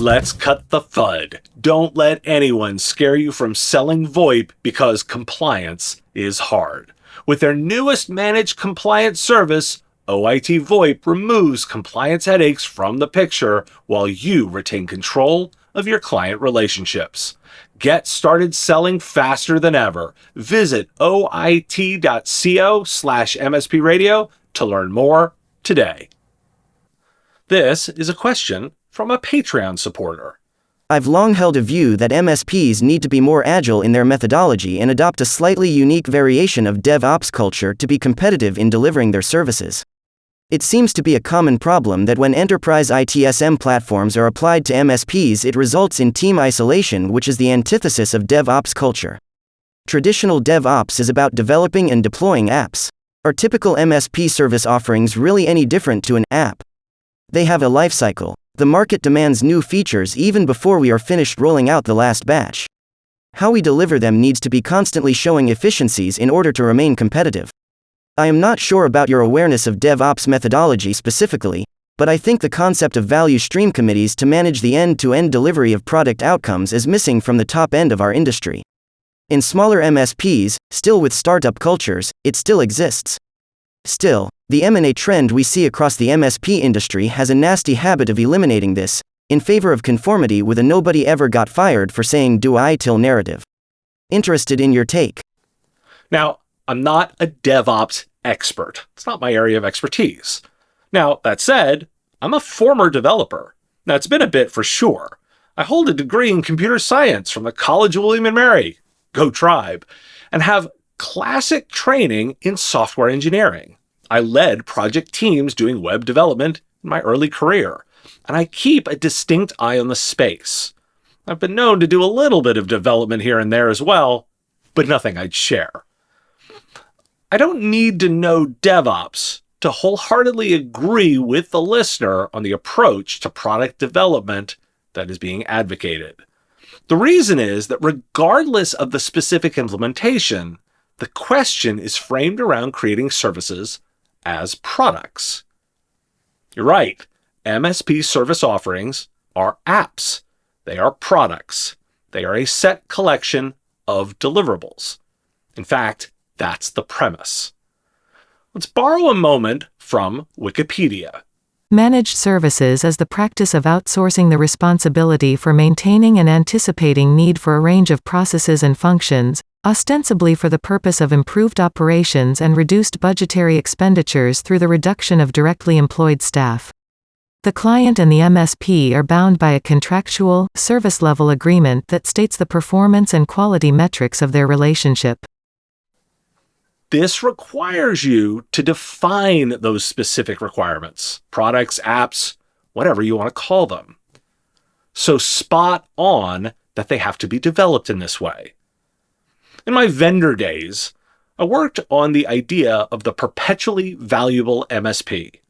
Let's cut the FUD. Don't let anyone scare you from selling VoIP because compliance is hard. With their newest managed compliance service, OIT VoIP removes compliance headaches from the picture while you retain control of your client relationships. Get started selling faster than ever. Visit oit.co/MSP radio to learn more today. This is a question from a Patreon supporter. I've long held a view that MSPs need to be more agile in their methodology and adopt a slightly unique variation of DevOps culture to be competitive in delivering their services. It seems to be a common problem that when enterprise ITSM platforms are applied to MSPs, it results in team isolation, which is the antithesis of DevOps culture. Traditional DevOps is about developing and deploying apps. Are typical MSP service offerings really any different to an app? They have a lifecycle. The market demands new features even before we are finished rolling out the last batch. How we deliver them needs to be constantly showing efficiencies in order to remain competitive. I am not sure about your awareness of DevOps methodology specifically, but I think the concept of value stream committees to manage the end-to-end delivery of product outcomes is missing from the top end of our industry. In smaller MSPs, still with startup cultures, it still exists. Still, the M&A trend we see across the MSP industry has a nasty habit of eliminating this, in favor of conformity with a nobody ever got fired for saying do ITIL narrative. Interested in your take? Now, I'm not a DevOps expert. It's not my area of expertise. Now, that said, I'm a former developer. Now, it's been a bit for sure. I hold a degree in computer science from the College of William & Mary, go Tribe, and have classic training in software engineering. I led project teams doing web development in my early career, and I keep a distinct eye on the space. I've been known to do a little bit of development here and there as well, but nothing I'd share. I don't need to know DevOps to wholeheartedly agree with the listener on the approach to product development that is being advocated. The reason is that regardless of the specific implementation, the question is framed around creating services as products. You're right, MSP service offerings are apps. They are products. They are a set collection of deliverables. In fact, that's the premise. Let's borrow a moment from Wikipedia. Managed services is the practice of outsourcing the responsibility for maintaining and anticipating need for a range of processes and functions, ostensibly for the purpose of improved operations and reduced budgetary expenditures through the reduction of directly employed staff. The client and the MSP are bound by a contractual, service-level agreement that states the performance and quality metrics of their relationship. This requires you to define those specific requirements, products, apps, whatever you want to call them. So spot on that they have to be developed in this way. In my vendor days, I worked on the idea of the perpetually valuable MSP.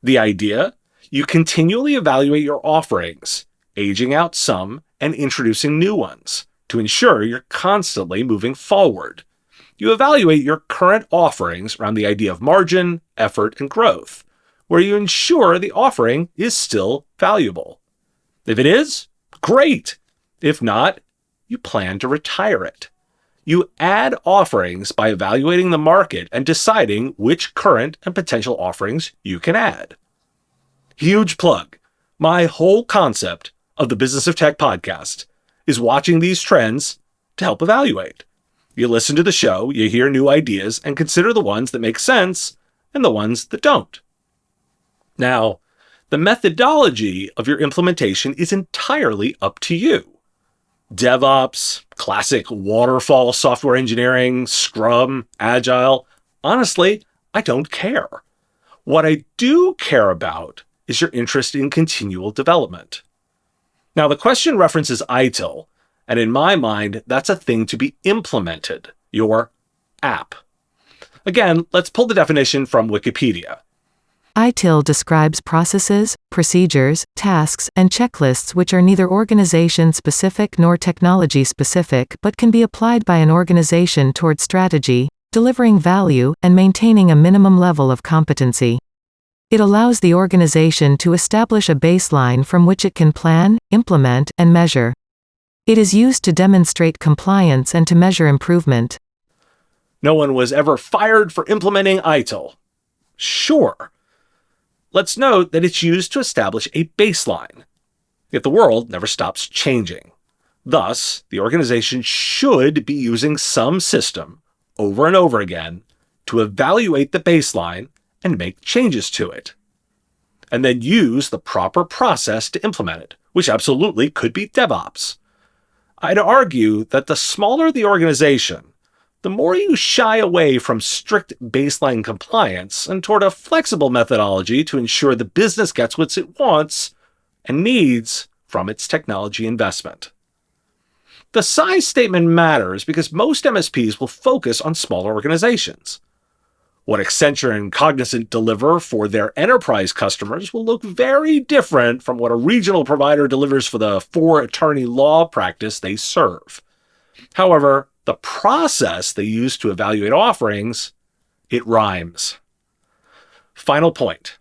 The idea, you continually evaluate your offerings, aging out some and introducing new ones to ensure you're constantly moving forward. You evaluate your current offerings around the idea of margin, effort, and growth, where you ensure the offering is still valuable. If it is, great. If not, you plan to retire it. You add offerings by evaluating the market and deciding which current and potential offerings you can add. Huge plug. My whole concept of the Business of Tech podcast is watching these trends to help evaluate. You listen to the show, you hear new ideas, and consider the ones that make sense and the ones that don't. Now, the methodology of your implementation is entirely up to you. DevOps, classic waterfall software engineering, Scrum, Agile, honestly, I don't care. What I do care about is your interest in continual development. Now, the question references ITIL, and in my mind, that's a thing to be implemented, your app. Again, let's pull the definition from Wikipedia. ITIL describes processes, procedures, tasks, and checklists which are neither organization-specific nor technology-specific but can be applied by an organization toward strategy, delivering value, and maintaining a minimum level of competency. It allows the organization to establish a baseline from which it can plan, implement, and measure. It is used to demonstrate compliance and to measure improvement. No one was ever fired for implementing ITIL. Sure. Let's note that it's used to establish a baseline. Yet the world never stops changing. Thus, the organization should be using some system over and over again to evaluate the baseline and make changes to it, and then use the proper process to implement it, which absolutely could be DevOps. I'd argue that the smaller the organization, the more you shy away from strict baseline compliance and toward a flexible methodology to ensure the business gets what it wants and needs from its technology investment. The size statement matters because most MSPs will focus on smaller organizations. What Accenture and Cognizant deliver for their enterprise customers will look very different from what a regional provider delivers for the 4-attorney law practice they serve. However, the process they use to evaluate offerings, it rhymes. Final point.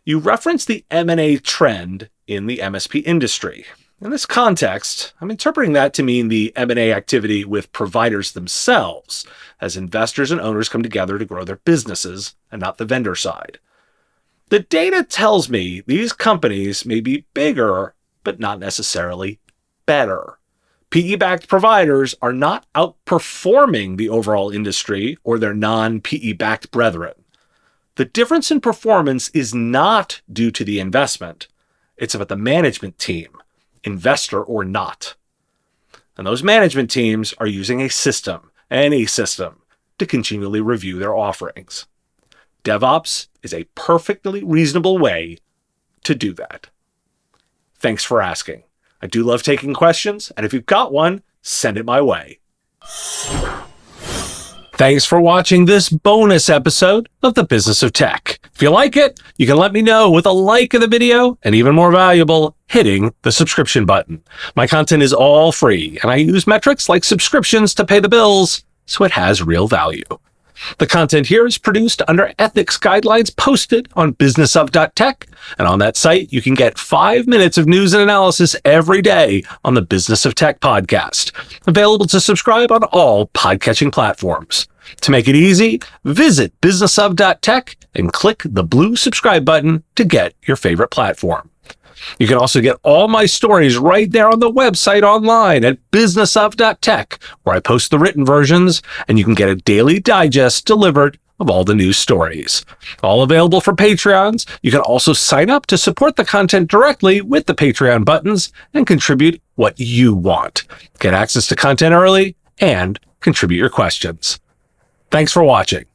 You reference the M&A trend in the MSP industry. In this context, I'm interpreting that to mean the M&A activity with providers themselves, as investors and owners come together to grow their businesses and not the vendor side. The data tells me these companies may be bigger, but not necessarily better. PE-backed providers are not outperforming the overall industry or their non-PE-backed brethren. The difference in performance is not due to the investment. It's about the management team, investor or not. And those management teams are using a system, any system, to continually review their offerings. DevOps is a perfectly reasonable way to do that. Thanks for asking. I do love taking questions, and if you've got one, send it my way. Thanks for watching this bonus episode of The Business of Tech. If you like it, you can let me know with a like of the video, and even more valuable, hitting the subscription button. My content is all free, and I use metrics like subscriptions to pay the bills, so it has real value. The content here is produced under ethics guidelines posted on businessof.tech, and on that site, you can get 5 minutes of news and analysis every day on the Business of Tech podcast, available to subscribe on all podcatching platforms. To make it easy, visit businessof.tech and click the blue subscribe button to get your favorite platform. You can also get all my stories right there on the website online at businessof.tech, where I post the written versions, and you can get a daily digest delivered of all the news stories. All available for Patreons. You can also sign up to support the content directly with the Patreon buttons and contribute what you want. Get access to content early and contribute your questions. Thanks for watching.